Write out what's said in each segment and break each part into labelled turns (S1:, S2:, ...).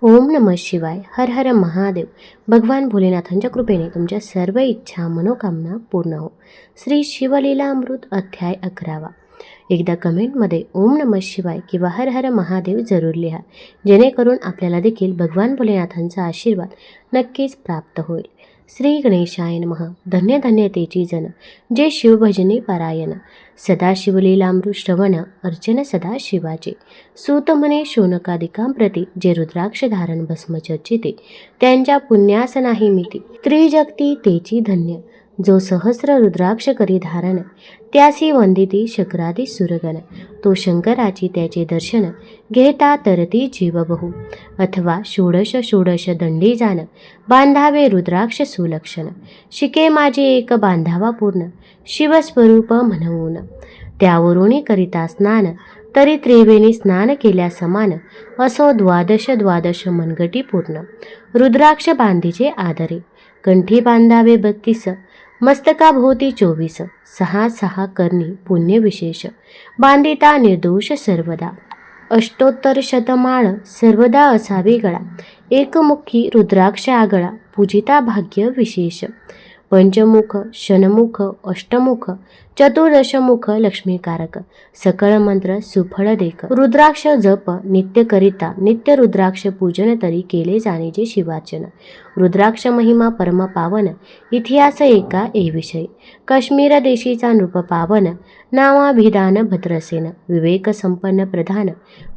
S1: ओम नमः शिवाय. हर हर महादेव. भगवान भोलेनाथांच्या कृपेने तुमच्या सर्व इच्छा मनोकामना पूर्ण हो. श्री शिवलीला अमृत अध्याय 11. एकदा कमेंटमध्ये ओम नमः शिवाय किंवा हर हर महादेव जरूर लिहा, जेणेकरून आपल्याला देखील भगवान भोलेनाथांचा आशीर्वाद नक्कीच प्राप्त होईल. श्री गणेशाय नमः. धन्य धन्य तेची जन, जे शिवभजनी पारायण, सदा शिवलीलामृत श्रवण अर्चन सदा शिवाचे. सूत म्हणे शौनकादिकांप्रती, जे रुद्राक्ष धारण भस्म चर्चिते, त्यांच्या पुण्यास नाही मिती. त्रिजगती तेची धन्य, जो सहस्र रुद्राक्ष करी धारण, त्यासी वंदिती शक्रादी सुरगण. तो शंकराची त्याचे दर्शन, घेता तरती जीव बहु. अथवा षोडश षोडश दंडी जाण, बांधावे रुद्राक्ष सुलक्षण. शिके माझे एक बांधावा पूर्ण, शिवस्वरूप म्हणून. त्यावरुणी करिता स्नान, तरी त्रिवेणी स्नान केल्या समान. असो द्वादश द्वादश मनगटी पूर्ण, रुद्राक्ष बांधीचे आदरे. कंठी बांधावे 32, मस्तकाभोवती 24. 6 6 करणी पुण्य विशेष, बांधिता निर्दोष सर्वदा. अष्टोत्तर शतमाळ सर्वदा असावे गळा, एकमुखी रुद्राक्ष आगळा, पूजिता भाग्य विशेष. पंचमुख शनमुख अष्टमुख चतुर्दशमुख लक्ष्मीकारक, सकळ मंत्र सुफळ देक. रुद्राक्ष जप नित्य करिता, नित्य रुद्राक्ष पूजन तरी केले जाणीचे शिवार्चन. रुद्राक्ष महिमा परम पावन, इतिहास एका ए विषय. काश्मीर देशीचा नृप पावन, नावाभिधान भद्रसेन. विवेक संपन्न प्रधान,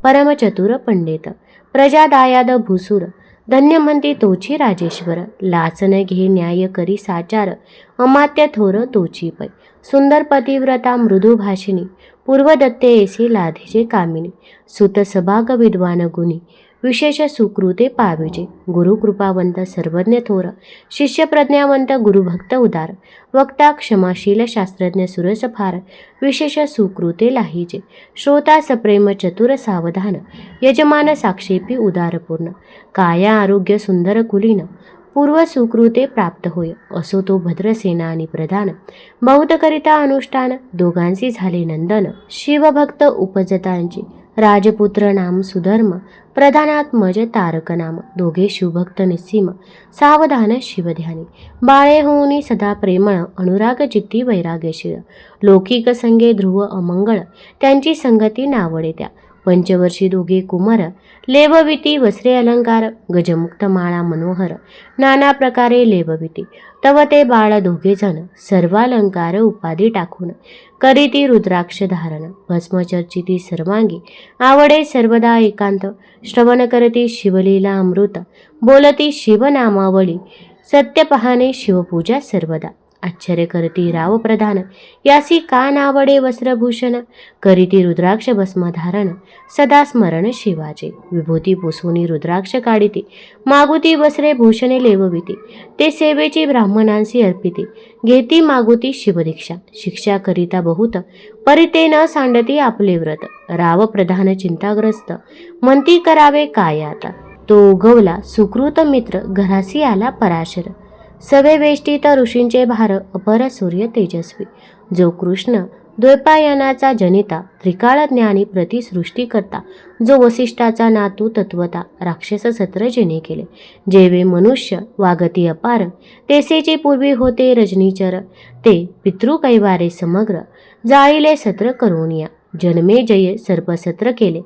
S1: परमचतुर पंडित. प्रजा दायाद भूसूर, धन्य म्हणते तोची राजेश्वर. लाचन घे न्याय करी साचार, अमात्य थोर तोची पै. सुंदर पतिव्रता मृदू भाषिणी, पूर्वदत्ते ऐसी लाधीचे कामिनी. सुत सभाग विद्वान गुणी, विशेष सुकृते पाविजे. गुरु कृपावंत सर्वज्ञ थोर, शिष्य प्रज्ञावंत गुरुभक्त उदार. वक्ता क्षमाशील शास्त्रज्ञ सुरस फार, विशेष सुकृते लाहीजे. श्रोता सप्रेम चतुर सावधान, यजमान साक्षेपी उदारपूर्ण. काया आरोग्य सुंदर कुलीन, पूर्व सुकृते प्राप्त होय. असो तो भद्रसेना आणि प्रधान, बहुत करिता अनुष्ठान. दोघांशी झाले नंदन, शिवभक्त उपजतांची. राजपुत्र नाम सुधर्म, प्रधानात्मज तारक नाम. दोघे शिवभक्त निस्सीम, सावधान शिवध्यानी. बाळे होऊनी सदा प्रेमळ, अनुराग चित्ती वैराग्यशीळ. लौकिक संगे ध्रुव अमंगळ, त्यांची संगती नावडे त्या. पंचवर्षी दोघे कुमार, लेवविती वस्त्रे अलंकार. गजमुक्त माळा मनोहर, नाना प्रकारे लेवविती. तव ते बाळ दोघे जण, सर्वालंकार उपाधी टाकून. करीती रुद्राक्ष धारण, भस्म चर्चिती सर्वांगी. आवडे सर्वदा एकांत, श्रवण करती शिवलीला अमृत. बोलती शिवनामावळी, सत्य पहाणे शिवपूजा सर्वदा. आश्चर्य करती राव प्रधान, यासी का नावडे वस्त्रभूषण. करीती रुद्राक्ष भस्म धारण, सदा स्मरण शिवाचे. विभूती पुसुनी रुद्राक्ष काढिती, मागुती वस्त्रे भूषणे लेवविती. ते सेवेची ब्राह्मणांसी अर्पिती, घेती मागुती शिवदीक्षा. शिक्षा करिता बहुत, परिते न सांडती आपले व्रत. राव प्रधान चिंताग्रस्त, म्हणती करावे काय आता. तो उगवला सुकृत मित्र, घरासी आला पराशर. सवे वेष्टीत ऋषींचे भार, अपर सूर्य तेजस्वी. जो कृष्ण द्वैपायनाचा जनिता, त्रिकाळ ज्ञानी प्रतिसृष्टी करता. जो वसिष्ठाचा नातू तत्वता, राक्षस सत्र जेने केले. जेवे मनुष्य वागती अपार, तेसेचे पूर्वी होते रजनीचर. ते पितृकैवारे समग्र, जाळीले सत्र करोनिया. जन्मे जय सर्पसत्र केले,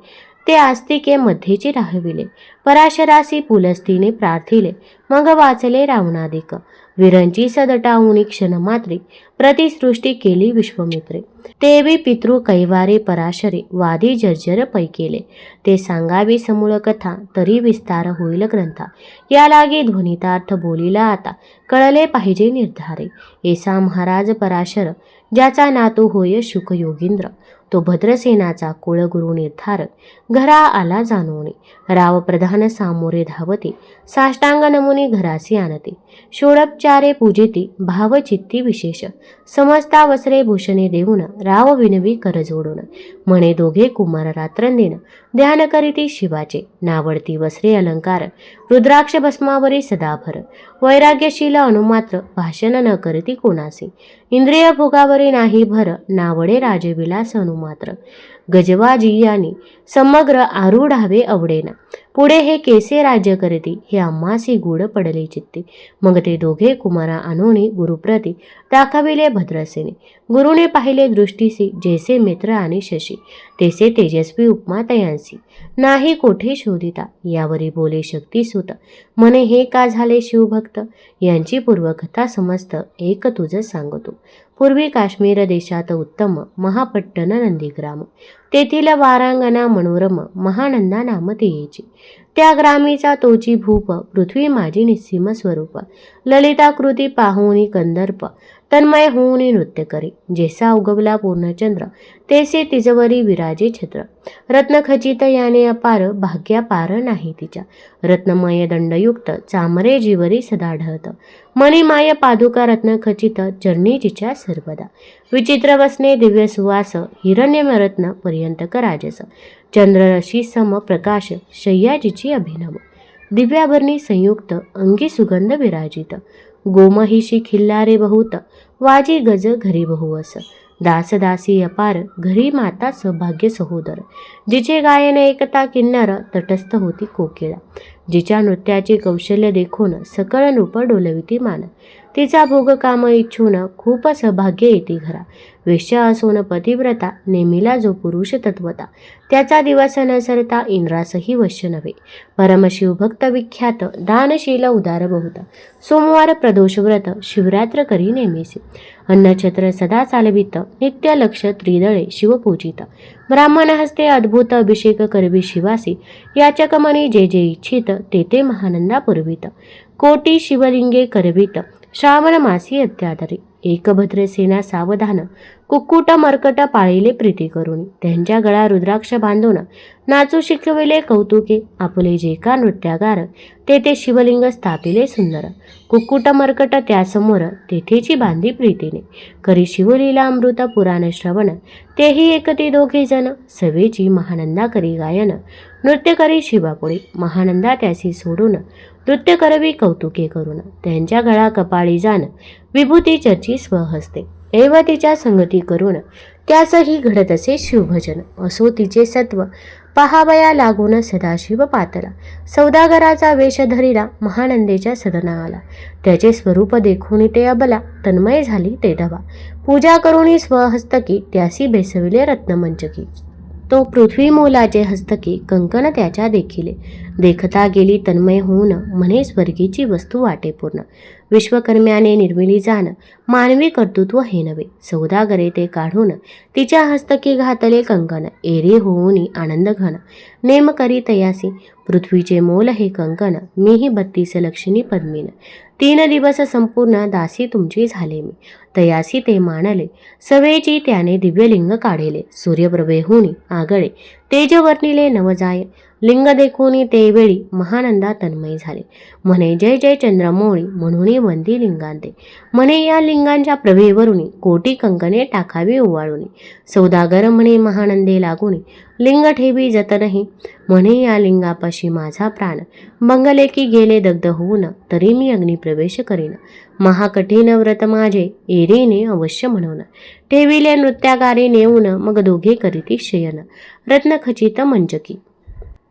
S1: ते आस्तिके मध्येची राहविले. पराशरासी पुलस्तीने प्रार्थिले, मग वाचले रावणादिक. विरंची सदटाऊनी क्षणमात्री, प्रतिसृष्टी केली विश्वमित्रे. तेवी पितृ कैवारे पराशरे, वादी जर्जर पै केले. ते सांगावी समूळ कथा, तरी विस्तार होईल ग्रंथा. या लागी ध्वनितार्थ बोलिला आता, कळले पाहिजे निर्धारे. ऐसा महाराज पराशर, ज्याचा नातू होय शुक योगींद्र. तो भद्रसेनाचा कुळगुरु निर्धार, घरा आला जाणवणे. राव प्रधान सामोरे धावते, साष्टांग नमुनी घरासी आणते. षोडोपचारे पूजिती, भावचित्ती विशेष. समजता वस्त्रे भूषणे देऊन, राव विनवी कर जोडून. म्हणे दोघे कुमार रात्रंदिन, ध्यान करीती शिवाचे. नावडती वस्त्रे अलंकार, रुद्राक्ष भस्मावरी सदाभर. वैराग्यशील अनुमात्र, भाषण न करती कोणासी. इंद्रिय भोगावरी नाही भर, नावडे राजविलास अनुभार. मात्र गजवाजियानी समग्र आरूढावे आवडेना. पुढे हे केसे राज्य करती हे आम्हासी गूढ पडले चित्ती. मग ते दोघे कुमारा आणोनी गुरुप्रती दाखविले भद्रसेने. गुरुने पाहिले दृष्टीसी जैसे मित्र आणि शशी, तेसे तेजस्वी उपमा तयांसी. नाही कोठे शोधिता यावरी बोले शक्तिसुत. म्हणे हे का झाले शिवभक्त, यांची पूर्वकथा समस्त एक तुझ सांगतो. पूर्वी काश्मीर देशात उत्तम महापट्टण नंदीग्राम, तेथील वारांगणा मनोरम महानंदा नाम तियेची. त्या ग्रामीचा तोची भूप पृथ्वी माझी निस्सीम स्वरूप. ललिताकृती पाहुनी कंदर्प तन्मय होऊनी नृत्य करे. जैसा उगवला पूर्णचंद्र तेसे तिजवरी विराजे छत्र. रत्नखचित याने अपार भाग्या पार नाही तिच्या. रत्नमय दंडयुक्त चामरे जीवरी सदा ढळत. मणिमाय पादुका रत्नखचित चरणी जिच्या सर्वदा. विचित्र वसने दिव्य सुवास हिरण्यमरत्न पर्यंतक राजस. चंद्ररशी सम प्रकाश शय्या जिची अभिनव. दिव्याभरणी संयुक्त अंगी सुगंध विराजित. गोमहिषी खिल्लारे बहुत वाजी गज घरी बहुवस. दासदासी अपार घरी माता सौभाग्य सहोदर. जिचे गायन एकता किन्नर तटस्थ होती कोकिळा. जिच्या नृत्याचे कौशल्य देखून सकळ नृप डोलविती मान. तिचा भोग काम इच्छून खूप सौभाग्य येते घरा. वेश्या असून पतिव्रता नेमिला जो पुरुष तत्वता. त्याचा दिवस न सरता इंद्रासही वश्य नव्हे. परमशिवभक्त विख्यात दानशील उदार बहुत. सोमवार प्रदोष व्रत शिवरात्र करी नेमिसी. अन्नछत्र सदा चालवित नित्य लक्ष त्रिदळे शिवपूजित. ब्राह्मण हस्ते अद्भुत अभिषेक करवी शिवासी. याचक मनी जे जे इच्छित ते ते महानंदा पुरवित. कोटी शिवलिंगे करवित श्रावण मासी अत्यादरी. एक भद्रसेना सावधान कुक्कुट मर्कट पाळिले प्रीती करून. त्यांच्या गळा रुद्राक्ष बांधून नाचू शिकविले कौतुके. आपले जे का नृत्यागार ते शिवलिंग स्थापिले सुंदर. कुक्कुट मर्कट त्यासमोर तेथेची बांधी प्रीतीने. करी शिवलीला अमृत पुराण श्रवण तेही एकती दोघे जण. सवेची महानंदा करी गायन नृत्य करी शिवापुढे. महानंदा त्यासी सोडून नृत्य करवी कौतुके करून. त्यांच्या गळा कपाळी जाण विभूती चर्ची स्वहस्ते. एव तिच्या संगती करून त्यासही घडत असे शिवभजन. असो तिचे सत्व पहावया लागून सदाशिव पातला. सौदागराचा वेश धरिला महानंदेच्या सदना आला. त्याचे स्वरूप देखून ते अबला तन्मय झाली ते डवा. पूजा करुणी स्वहस्तकी त्यासी बेसविले रत्नमंचकी. तो पृथ्वी मोलाचे हस्तकी कंकण त्याच्या देखिले. देखता गेली तन्मय होऊन म्हणे स्वर्गीची वस्तू वाटे पूर्ण. विश्वकर्म्याने निर्मिली जाण मानवी कर्तृत्व हे नव्हे. सौदागरे ते काढून तिच्या हस्तकी घातले कंकण. एरी होऊनी आनंद घन नेम करी तयासी. पृथ्वीचे मोल हे कंकण मीही 32 लक्षणी पद्मीन. 3 दिवस संपूर्ण दासी तुमची झाले मी. तयासी ते मानले सवेची त्याने दिव्यलिंग काढेले. सूर्यप्रभेहुनी आगळे तेज वर्णिले नवजाय. लिंग देखुनी ते वेळी महानंदा तन्मय झाले. म्हणे जय जय चंद्रमौळी म्हणून वंदी लिंगांते. म्हणे या लिंगांच्या प्रभेवरुनी कोटी कंकणे टाकावी ओवाळूनी. सौदागर म्हणे महानंदे लागुनी लिंग ठेवी जतनही. म्हणे या लिंगापाशी माझा प्राण मंगले की गेले दग्ध होऊन तरी मी अग्निप्रवेश करीन. महाकठीण व्रत माझे एरीने अवश्य म्हणून. ठेविले नृत्यागारी नेऊन मग दोघे करीती शयन. रत्नखचित मंचकी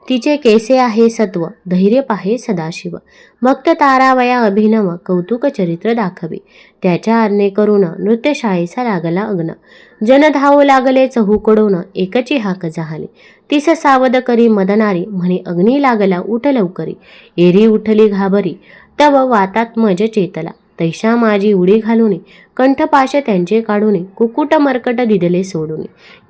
S1: तिचे केसे आहे सत्व धैर्य पाहे सदाशिव. भक्त तारावया अभिनव कौतुक चरित्र दाखवे. त्याच्या आज्ञे करून नृत्यशाळेचा लागला अग्न. जन धावू लागले चहूकडून एकची हाक झाली. तिस सावध करी मदनारी म्हणे अग्नी लागला उठ लवकरी. एरी उठली घाबरी तव वातात मज चेतला. तैशा माझी उडी घालून कंठपाश त्यांचे काढून कुक्कुट मर्कट दिदले सोडून.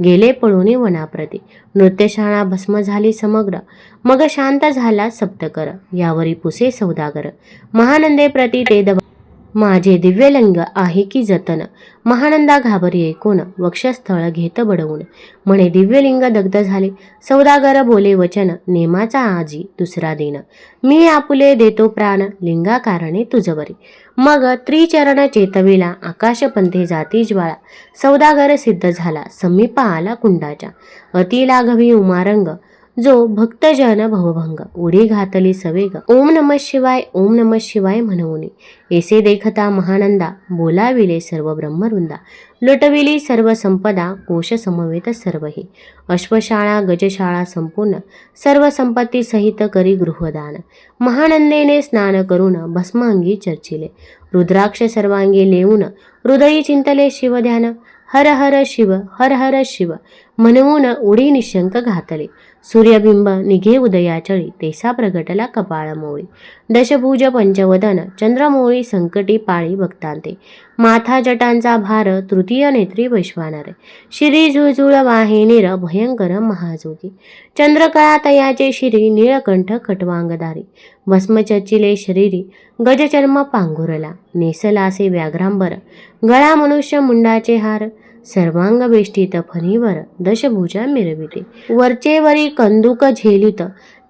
S1: गेले पळून वनाप्रती नृत्यशाळा भस्म झाली समग्र. मग शांत झाला सप्तकर. यावरी पुसे सौदागर महानंदे प्रती ते दब. माझे दिव्यलिंग आहे की जतन. महानंदा घाबरी ऐकून वक्षस्थळ घेत बडवून. म्हणे दिव्यलिंग दग्ध झाले. सौदागर बोले वचन नेमाचा आजी दुसरा दिन. मी आपुले देतो प्राण लिंगा कारणे तुझवरी. मग त्रिचरण चेतविला आकाशपंथे जाती ज्वाळा. सौदागर सिद्ध झाला समीपा आला कुंडाच्या. अति लाघवी उमारंग जो भक्तजन भवभंग उडी घातली सवेग ओम नमः शिवाय ओम नमः शिवाय म्हणवणे ऐसे देखता महानंदा बोलाविले सर्व ब्रह्मवृंदा लुटविली सर्व संपदा कोश समवेत सर्वही अश्वशाळा गजशाळा संपूर्ण सर्व संपत्ती सहित करी गृहदान महानंदेने स्नान करून भस्मांगी चर्चिले रुद्राक्ष सर्वांगी लेऊन हृदयी चिंतले शिवध्यान हर हर शिव हर हर शिव म्हणून उडी निशंक घातले सूर्यबिंब निघे उदयाचळी तेसा प्रगटला कपाळमोळी दशभुज पंचवदन चंद्रमोळी संकटी पाळी भक्तांते माथा जटांचा भार तृतीय नेत्री वैश्वानर शिरी झुळझुळ वाहिनीर भयंकर महाजोगी चंद्रकळा तयाचे शिरी नीळकंठ खटवांगधारी भस्म चर्चिले शरीरी गजचर्म पांघुरला नेसलासे व्याघ्रांबर गळा मनुष्य मुंडाचे हार सर्वांग बेष्टीत फणीवर दशभुजा मिरविते वरचेवरी कंदुक झेलित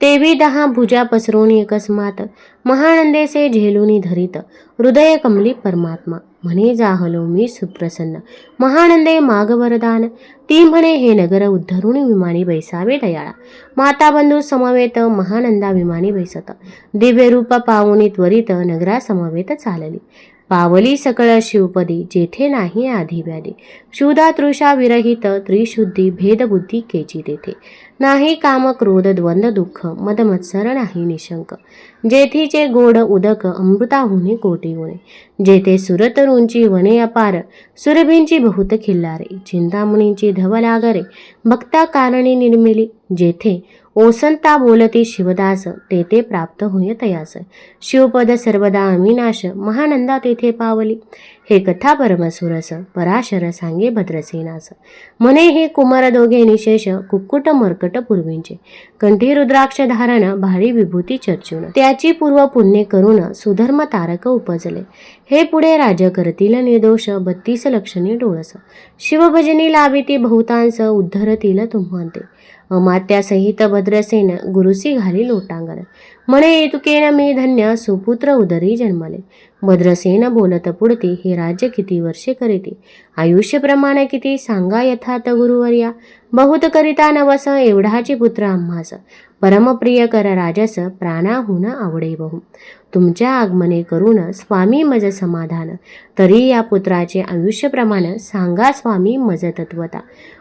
S1: तेवी 10 भुजा पसरून अकस्मात महानंदेसे झेलुनी धरित हृदय कमली परमात्मा म्हणे जाहलो मी सुप्रसन्न महानंदे माग वरदान ती म्हणे हे नगर उद्धरुणी विमानी बैसावे दयाळा माता बंधू समवेत महानंदा विमानी बैसत दिव्य रूप पावनी त्वरित नगरा समवेत चालली पावली सकळ शिवपदी जेथे नाही आधी व्याधी क्षुधा तृषा विरहित त्रिशुद्धी भेदबुद्धी केची तेथे नाही काम क्रोध द्वंद्व दुःख मदमत्सर नाही निशंक जेथीचे गोड उदक अमृताहुनी कोटी गुणे जेथे सुरतरूंची वने अपार सुरभींची बहुत खिल्लारे चिंतामणींची धवलागरे भक्ता कारणी निर्मिली जेथे ओसंता बोलती शिवदास तेथे प्राप्त होय तयास शिवपद सर्वदा अविनाश महानंदा तेथे पावली हे कथा परमसुरस पराशर सांगे भद्रसेनास म्हणे हे कुमार दोघे निशेष कुक्कुट मर्कट पूर्वींचे कंठी रुद्राक्ष धारण भारी विभूती चर्चून त्याची पूर्व पुण्य करून सुधर्म तारक उपजले हे पुढे राज करतील निर्दोष 32 लक्षणी डोळस शिवभजनी लाविती बहुतांस उद्धरतील तुम्हांते अमात्यासहित भद्रसेन गुरुसी घाली लोटांगण म्हणे एतुकेन मी धन्य सुपुत्र उदरी जन्मले भद्रसेन बोलत पुढती हे राज्य किती वर्षे करीती आयुष्य प्रमाण किती सांगा यथार्थ गुरुवर्या बहुत करिता नवस एवढाची पुत्र आम्हास परमप्रिय कर राजस प्राणाहून आवडे बहु तुमच्या आगमने करून स्वामी मज समाधान तरी या पुत्राचे आयुष्य प्रमाण सांगा स्वामी मज तत्वता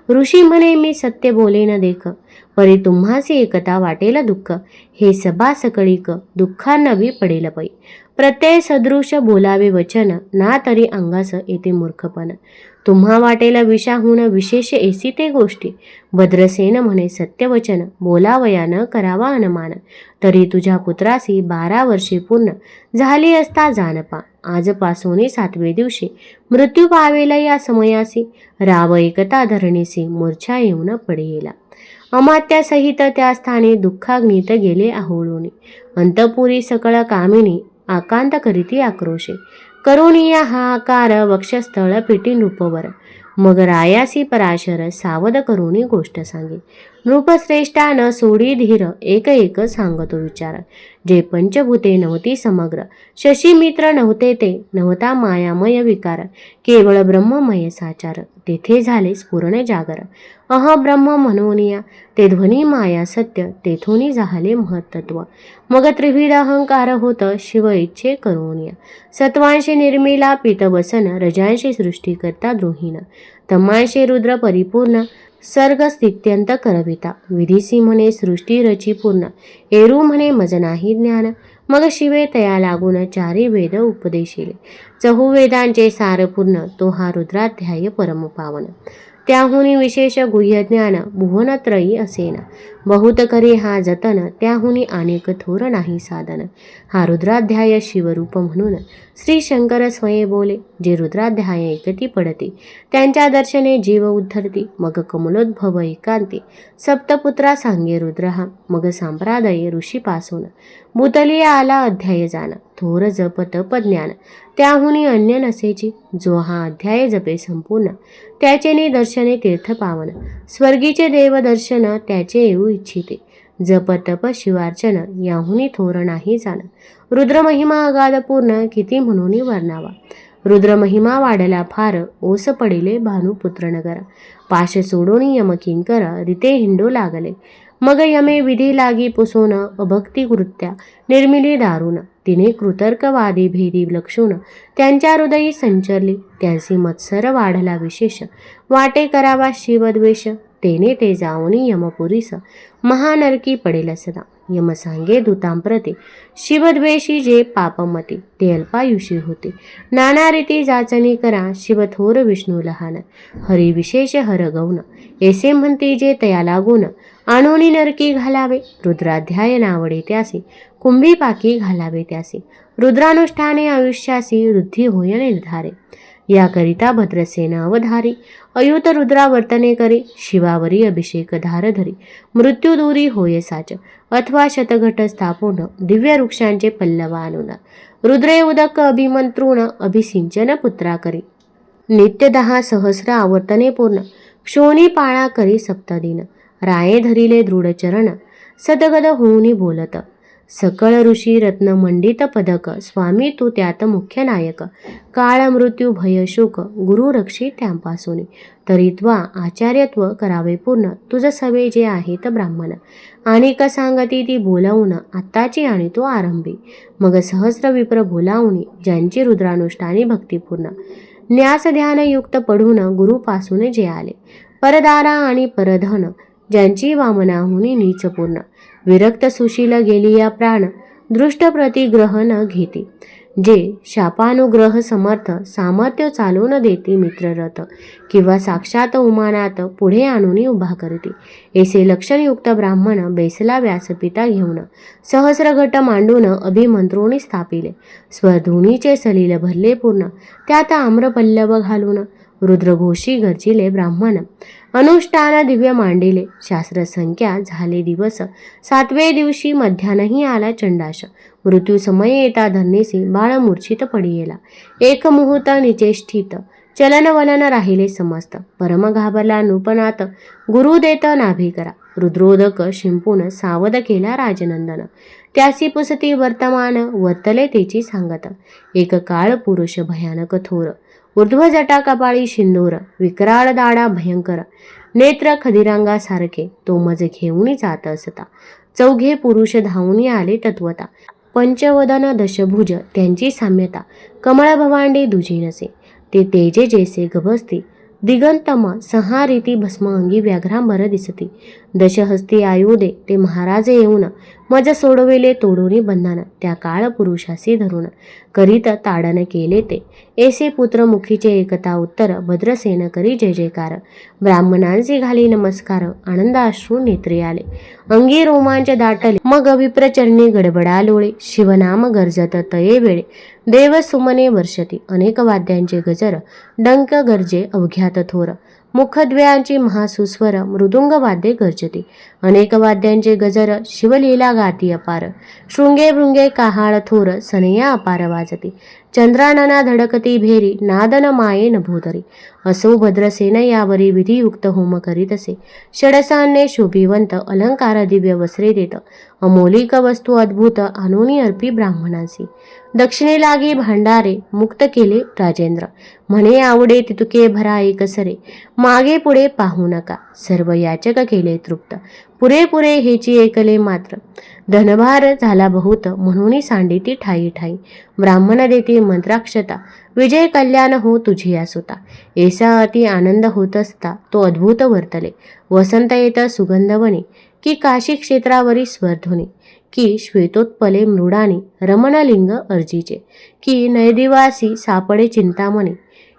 S1: ऋषी म्हणे मी सत्य बोलेन देख परी तुम्हासी एकता वाटेल दुःख हे सभा सकळीक दुःखांनवी पडेल पै प्रत्यय सदृश बोलावे वचन ना तरी अंगास येते मूर्खपण तुम्हा वाटेल विषाहून विशेष ऐसी ते गोष्टी भद्रसेन म्हणे सत्यवचन बोलावया न करावा अनुमान तरी तुझ्या पुत्रासी 12 वर्षे पूर्ण झाली असता जानपा आजपासून 7वे दिवशी मृत्यू पावेल या समयासी राव एकता धरणीसी मूर्छा येऊन पडेला अमात्यासहित त्या स्थानी दुःखाग्नीत गेले आहोळून अंतपुरी सकळ कामिनी आकांत करीती आक्रोशे करुणिया हाकार वक्षस्थळ पिटी नृपवर मग रायासी पराशर सावध करुणी गोष्ट सांगे नृपश्रेष्ठा न सोडी धीर एक एक सांगतो विचार जे पंचभूते नव्हती समग्र शशी मित्र नव्हते ते नव्हता मायामय विकार केवळ ब्रह्ममय साचार तेथे झाले स्फुरण जागर ब्रह्म मनोनिया ते ध्वनी माया सत्य तेथोनी झाले महत्त्व मग त्रिविध अहंकार होत शिव इच्छे करुनिया सत्वांशी निर्मिला पीतवसन रजांशी सृष्टी करता द्रोहीन तमांशी रुद्र परिपूर्ण सर्ग स्थित्यंत करविता विधीसी म्हणे सृष्टी रची पूर्ण एरू म्हणे मज नाही ज्ञान मग शिवे तया लागून 4 वेद उपदेशिले चहुवेदांचे सार पूर्ण तो हा रुद्राध्याय परमपावन त्याहुनी विशेष गुह्य ज्ञान भुवनत्रयी असेन बहुत करी हा जतन त्याहुनी अनेक थोर नाही साधन हा रुद्राध्याय शिवरूप म्हणून श्री शंकर स्वये बोले जे रुद्राध्याय एकती पडते त्यांच्या दर्शने जीव उद्धरती मग कमलोद्भव एकांती सप्तपुत्रा सांगे रुद्रहा मग संप्रादय ऋषीपासून बुतली आला अध्याय जाण थोर जप तप ज्ञान त्याहुनी अन्य नसेची जो हा अध्याय जपे संपूर्ण त्याचे दर्शने तीर्थ पावन स्वर्गीचे देव दर्शन त्याचे येऊ इच्छिते जप तप शिवार्चन याहुनी थोर नाही जाण रुद्र महिमा अगाध पूर्ण किती म्हणून वर्णावा रुद्र महिमा वाढला फार ओस पडिले भानुपुत्र नगर पाश सोडून यमकिंकर रिते हिंडू लागले मग यमे विधी लागी पुसून अभक्ती कृत्या निर्मिली दारुण. तिने कृतर्कवादी भेदी लक्षून त्यांच्या हृदयी संचरली. त्यांसी मत्सर वाढला विशेष, वाटे करावा शिवद्वेष. तेने ते जाऊनी यमपुरीस, महानरकी पडेल सदा. यम सांगे दूतांप्रती, शिवद्वेषी जे पापमती. ते अल्पायुषी होते, नाना रीती जाचणी करा. शिव थोर विष्णू लहान, हरी विशेष हर गौण. ऐसे म्हणती जे तया लागून, आणोनी नरकी घालावे. रुद्राध्याय नावडे त्यासी, कुंभी पाकी घालावे त्यासी. रुद्रानुष्ठाने आयुष्यासी, वृद्धी होय निर्धारे. याकरिता भद्रसेन अवधारी, अयुत रुद्रावर्तने करी. शिवावरी अभिषेक धार धरी, मृत्यू दूरी होय साच. अथवा शतघट स्थापून, दिव्य वृक्षांचे पल्लव आणून. रुद्रे उदक अभिमंत्रून, अभिसिंचन पुत्रा करी. नित्य 10 सहस्र आवर्तने पूर्ण, क्षोणी पाळा करी सप्तदिन. राये धरिले दृढ चरण, सदगद होऊनी बोलत. सकळ ऋषी रत्न मंडित पदक, स्वामी तू त्यात मुख्य नायक. काळ मृत्यू भय शोक, गुरु रक्षी त्यांपासून. तरीत्वा आचार्यत्व करावे पूर्ण, तुझ सवे जे आहेत ब्राह्मण. आणि का सांगती ती बोलावून, आत्ताची आणि तो आरंभी. मग सहस्र विप्र बोलावून, ज्यांची रुद्रानुष्ठानी भक्तिपूर्ण. न्यास ध्यान युक्त पढून, गुरुपासून जे आले. परदारा आणि परधन, ज्यांची वामनाहुनी नीच पूर्ण. विरक्त सुशील गेली या प्राण, दृष्ट प्रतिग्रह न घेती. जे शापानुग्रह समर्थ, सामर्थ्य चालून देती मित्ररथ. किंवा साक्षात उमानात, पुढे आणून उभा करती. ऐसे लक्षणयुक्त ब्राह्मण, बेसला व्यासपिता घेऊन. सहस्रघट मांडून, अभिमंत्रोणी स्थापिले. स्वधुनीचे सलील भरले पूर्ण, त्यात आम्रपल्लव घालून. रुद्रघोषी गर्जिले ब्राह्मण, अनुष्ठान दिव्य मांडिले. शास्त्र संख्या झाले दिवस, 7वे दिवशी मध्यानही आला चंडाश. मृत्यू समय येता धरणीसी, बाळ मूर्छित पडियेला. एक मुहूर्त निचेष्टित, चलन वलन राहिले समस्त. परम घाबरला नृपनाथ, गुरु देत नाभी करा. रुद्रोदक शिंपून, सावध केला राजनंदन. त्यासी पुसती वर्तमान, वर्तले तेची सांगत. एक काळ पुरुष भयानक थोर, ऊर्ध्व जटा कपाळी शिंदूर. विक्राळ दाडा भयंकर, नेत्र खदिरांगासारखे. तो मज घेऊन जात असता. 4घे पुरुष धावून आले तत्वता. पंचवदन दशभुज, त्यांची साम्यता. कमळ भवांडी दुजी नसे, ते तेजे जैसे गभस्ती. दिगंतम 6 रीती भस्म अंगी व्याघ्रांबर दिसती. दशहस्ती आयुधे, ते महाराज येऊन. मज सोडविले तोडूनी बंधन, त्या काळ पुरुषासी धरून. करीत ताडन केले ते, ऐसे पुत्र मुखीचे एकता उत्तर. भद्रसेन करी जय जयकार, ब्राह्मणांसी घाली नमस्कार. आनंदाश्रू नेत्री आले, अंगी रोमांच दाटले. मग विप्रचरणी गडबडा लोळे, शिवनाम गर्जत तये वेळे. देव सुमने वर्षती, अनेक वाद्यांचे गजर. डंक गर्जे अवघ्यात थोर, मुखद्वयांची महासुस्वर. मृदुंग वाद्ये गर्जती, अनेक वाद्यांचे गजर. शिवलीला गाती अपार, शृंगे भृंगे काहाळ थोर. सनया अपार वाजती, चंद्रानना धडकती भेरी. नादन माये नभोदरी, असो भद्रसेन यावरी. विधियुक्त होम करीतसे, षडसान्ने शोभिवंत. अलंकार दिव्य वस्त्रे देत, अमोलिक वस्तू अद्भुत. आणूनी अर्पी ब्राह्मणांसी, दक्षिणे लागी भांडारे. मुक्त केले राजेंद्र, म्हणे आवडे तितुके भरा एकसरे. मागे पुढे पाहू नका, सर्व याचक केले तृप्त. पुरेपुरे हेची एकले मात्र, धनभार झाला बहुत. म्हणून सांडिती ठाई ठाई, ब्राह्मण देती मंत्राक्षता. विजय कल्याण हो तुझी सुता, ऐसा अति आनंद होत असता. तो अद्भुत वर्तले, वसंत येत सुगंधवनी. की काशी क्षेत्रावरी स्वरध्वनी, की श्वेतोत्पले मृडानी. रमणलिंग अर्जीचे, की नैदिवासी सापडे चिंतामणी.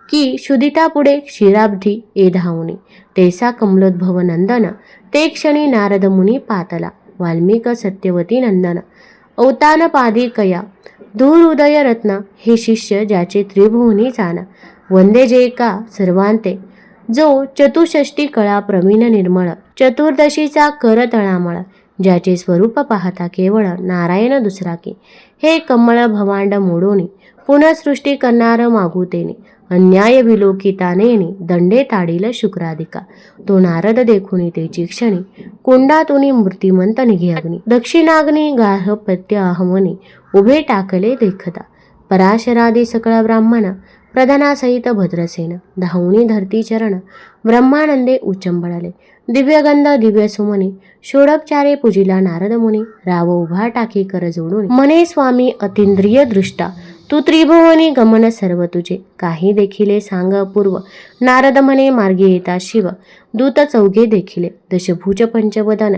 S1: की शुदिता पुढे क्षीराब्धी ए धावणी. तेसा कमलोद्भव नंदन, ते क्षणी नारद मुनी पातला. वाल्मिक सत्यवती नंदन, औतान पादी कया. धूर उदय रत्न, हे शिष्य ज्याचे त्रिभुवनी जाण. वंदे जे का सर्वांते, जो चतुष्षष्टी कळा प्रवीण निर्मळ. चतुर्दशीचा कर तळामळ, ज्याचे स्वरूप पाहता केवळ नारायण दुसरा की. हे कमळ भवांड मोडोनी, पुनःसृष्टी करणार मागुतेनी. अन्याय विलोकितानेनी, दंडे ताडील शुक्राधिका. तो नारद देखुनी तेची क्षणी, कुंडातुनी मूर्तिमंत निघे अग्नी. दक्षिणाग्नी गार्हपत्य आहमनी, उभे टाकले देखता. पराशरादी सकळ ब्राह्मण, प्रधानासहित भद्रसेन धावणी धरती चरण ब्रह्मानंदे उचंबळले. दिव्यगंध दिव्य सुमनी षोडोपचारे पूजिला नारद मुनी. राव उभा टाकी कर जोडून मने स्वामी अतिंद्रिय दृष्टा. तू त्रिभुवनी गमन सर्व तुझे काही देखिले सांग अपूर्व. नारद म्हणे मार्गी येता शिव दूत चौघे देखिले. दशभुज पंचवदन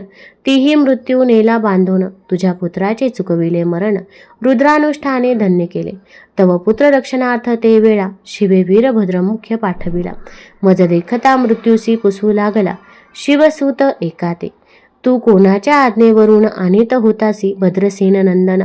S1: तीही मृत्यू नेला बांधून. तुझ्या पुत्राचे चुकविले मरण रुद्रानुष्ठाने धन्य केले. तव पुत्र रक्षणार्थ ते वेळा शिवे वीरभद्र मुख्य पाठविला. मज देखता मृत्यूसी पुसू लागला शिवसूत एकाते. तू कोणाच्या आज्ञेवरून आणीत होतासी भद्रसेन नंदन.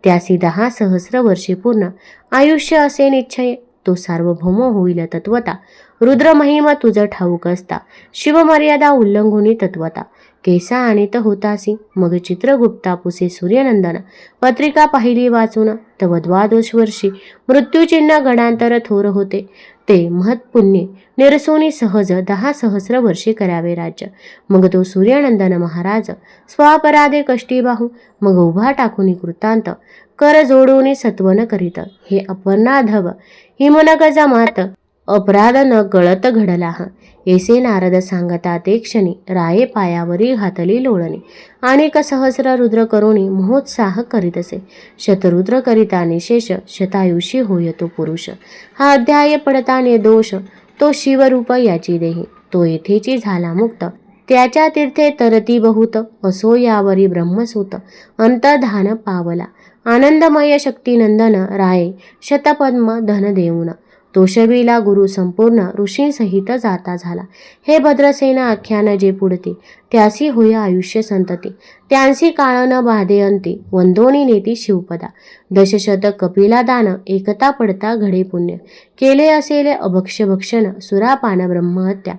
S1: त्यासी 10 सहस्र वर्षे पूर्ण आयुष्य असे निश्चय. तो सार्वभौम होईल तत्वता. रुद्र महिमा तुझ ठाऊक असता शिवमर्यादा उल्लंघुनी तत्वता. केसा आणीत होतासी मग चित्रगुप्ता पुसे सूर्यनंदन. पत्रिका पाहिली वाचून तव 12 वर्षी मृत्यूचिन्ह गडांतर थोर होते. ते महत्पुण्य निरसोनी सहज 10 सहस्र वर्षे करावे राज्य. मग तो सूर्यनंदन महाराज स्वापराधे कष्टी बाहू. मग उभा टाकून कृतांत कर जोडून सत्वन करीत. हे अपर्णाधव हिमनग जमात अपराध न गळत घडला हा. येसे नारद सांगता ते क्षणी राये पायावरी घातली लोळणी. आणि सहस्र रुद्र करुणी महोत्साह करीत असे. शतरुद्र करिता निशेष शतायुषी होय तो पुरुष. हा अध्याय पडता निर्दोष तो शिवरूप याची देही. तो येथेची झाला मुक्त त्याच्या तीर्थे तरती बहुत. असो यावरी ब्रह्मसूत अंतर्धान पावला. आनंदमय शक्तिनंदन राये शतपद्म धन देऊन. तोषविला गुरु संपूर्ण ऋषींसहित जाता झाला. हे भद्रसेना आख्यान जे पुढते त्यासी होय आयुष्य संतती. त्यांसी काळ न बाधे अंती वंदोनी नेती शिवपदा. दशशत कपिला दान एकता पडता घडे पुण्य. केले असेले अभक्ष भक्षण सुरापान ब्रह्महत्या.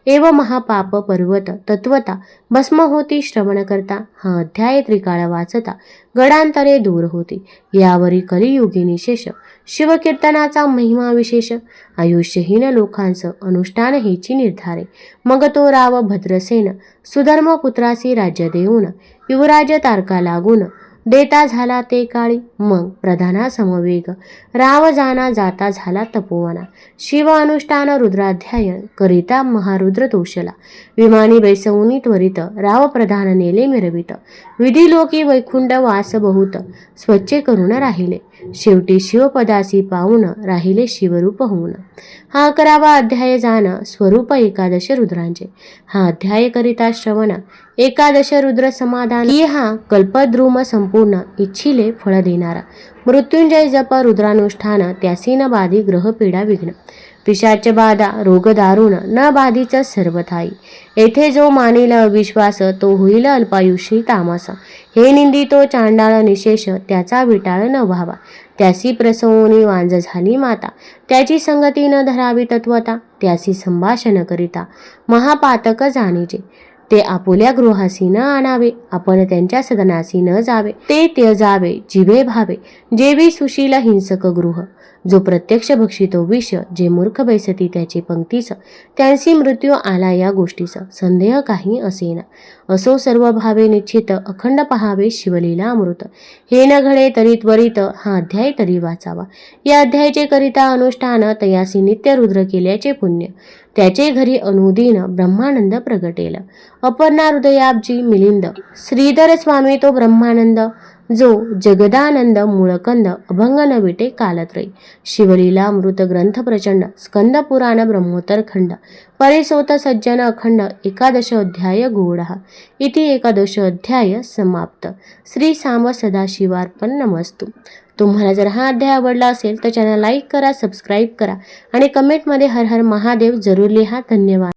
S1: एव महापाप पर्वत तत्वता भस्म होती श्रवण करता. हा अध्याय त्रिकाळ वाचता गडांतरे दूर होती. यावरी कलियुगी निशेष शिवकीर्तनाचा महिमा विशेष. आयुष्यहीन लोकांचं अनुष्ठान हेची निर्धारे. मग तो राव भद्रसेन सुधर्म पुत्रासी राज्य देऊन युवराज तारका लागून देता झाला ते काळी. मग प्रधाना समवेग राव जाना जाता झाला तपोवना. शिव अनुष्ठान रुद्राध्यायन करिता महारुद्र तोषला. विमानी बैसवूनी त्वरित राव प्रधान नेले मिरवित. विधी लोकी वैकुंठ वास बहुत स्वच्छ करून राहिले. शेवटी शिवपदासी पाहून राहिले शिवरूप होऊन. हा 11वा अध्याय जाण स्वरूप 11 रुद्रांचे. हा अध्याय करिता श्रवण 11 रुद्र समाधान की हा कल्पद्रुम संपूर्ण इच्छिले फळ देणारा. मृत्युंजय जप रुद्रानुष्ठान त्यासी न बाधी ग्रह पीडा विघ्न. पिशाच बाधा रोग दारुण न बाधीच सर्वथाई. येथे जो मानेल अविश्वास तो होईल अल्पायुषी तामास. हे निंदितो चांडाळ निशेष त्याचा विटाळ न व्हावा. त्यासी प्रसवोनी वांज झाली माता. त्याची संगती न धरावी तत्वता. त्यासी संभाषण करिता महापातक जाणीचे. ते आपुल्या गृहासी न आणावे. आपण त्यांच्या सदनासी न जावे. ते त्यजावे जिभे भावे. जेवी सुशील हिंसक गृह. जो प्रत्यक्ष भक्षितो विष. जे मूर्ख बैसती त्याची पंक्तीस. त्यांसी मृत्यू आला या गोष्टीस. संदेह काही असेना. असो सर्व भावे निश्चित अखंड पहावे शिवलीला अमृत. हे न घडे तरी त्वरित हा अध्याय तरी वाचावा. या अध्यायाचे करिता अनुष्ठान तयासी नित्य रुद्र केल्याचे पुण्य. त्याचे घरी अनुदिन ब्रह्मानंद प्रगटेल. अपर्णा हृदयाब्जी मिलिंद. श्रीधर स्वामी तो ब्रह्मानंद. जो जगदानंद मूळकंद अभंग न विटे कालत्रयी. शिवलीला अमृत ग्रंथ प्रचंड स्कंद पुराण ब्रह्मोत्तर खंड. परिसोत सज्जन अखंड 11 अध्याय गूढ. इति 11 अध्याय समाप्त. श्री साम सदाशिवार्पण नमस्तु. तुम्हाला जर हा अध्याय आवडला असेल तर चॅनल लाईक करा, सबस्क्राईब करा आणि कमेंटमध्ये हर हर महादेव जरूर लिहा. धन्यवाद.